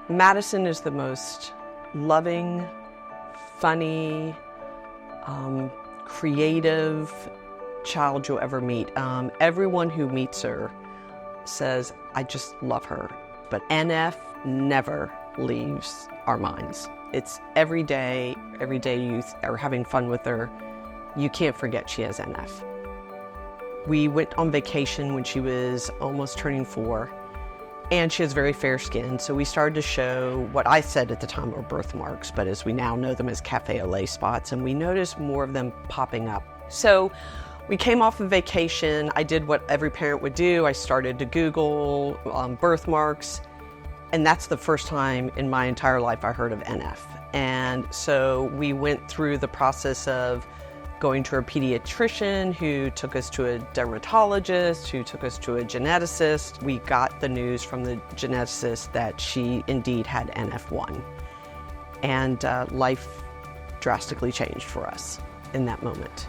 Madison is the most loving, funny, creative child you'll ever meet. Everyone who meets her says, I just love her. But NF never leaves our minds. It's every day you are having fun with her, you can't forget she has NF. We went on vacation when she was almost turning 4, and she has very fair skin, so we started to show what I said at the time were birthmarks, but as we now know them as cafe au lait spots, and we noticed more of them popping up. So we came off of vacation. I did what every parent would do. I started to Google birthmarks, and that's the first time in my entire life I heard of NF. And so we went through the process of going to a pediatrician who took us to a dermatologist, who took us to a geneticist. We got the news from the geneticist that she indeed had NF1. And life drastically changed for us in that moment.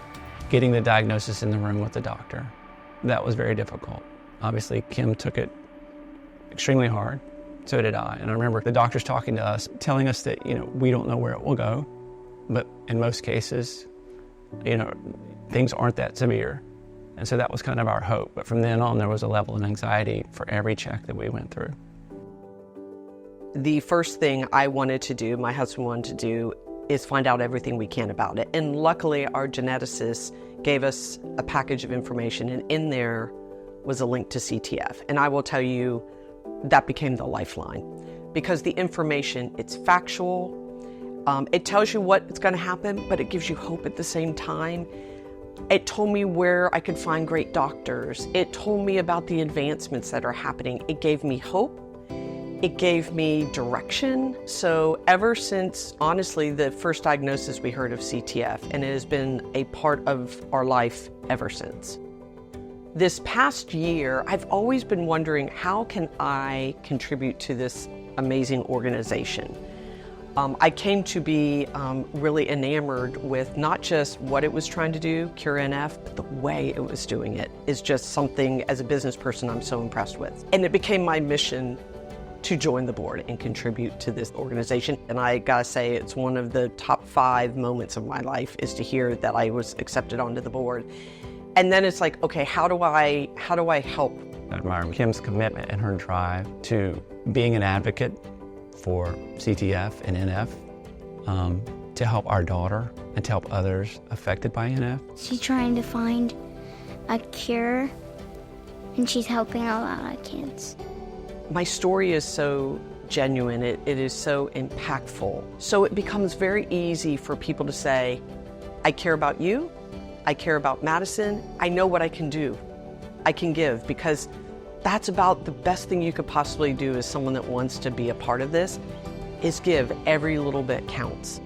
Getting the diagnosis in the room with the doctor, that was very difficult. Obviously, Kim took it extremely hard. So did I. And I remember the doctors talking to us, telling us that, we don't know where it will go, but in most cases, things aren't that severe. And so that was kind of our hope. But from then on, there was a level of anxiety for every check that we went through. The first thing I wanted to do, my husband wanted to do, is find out everything we can about it. And luckily, our geneticist gave us a package of information, and in there was a link to CTF. And I will tell you, that became the lifeline. Because the information, it's factual, it tells you what's going to happen, but it gives you hope at the same time. It told me where I could find great doctors. It told me about the advancements that are happening. It gave me hope. It gave me direction. So ever since, honestly, the first diagnosis we heard of CTF, and it has been a part of our life ever since. This past year, I've always been wondering, how can I contribute to this amazing organization? I came to be really enamored with not just what it was trying to do, cure NF, but the way it was doing it is just something, as a business person, I'm so impressed with. And it became my mission to join the board and contribute to this organization. And I gotta say, it's one of the top 5 moments of my life is to hear that I was accepted onto the board. And then it's like, okay, how do I help? I admire Kim's commitment and her drive to being an advocate for CTF and NF, to help our daughter and to help others affected by NF. She's trying to find a cure, and she's helping a lot of kids. My story is so genuine, it is so impactful. So it becomes very easy for people to say, I care about you, I care about Madison, I know what I can do, I can give, because that's about the best thing you could possibly do as someone that wants to be a part of this, is give. Every little bit counts.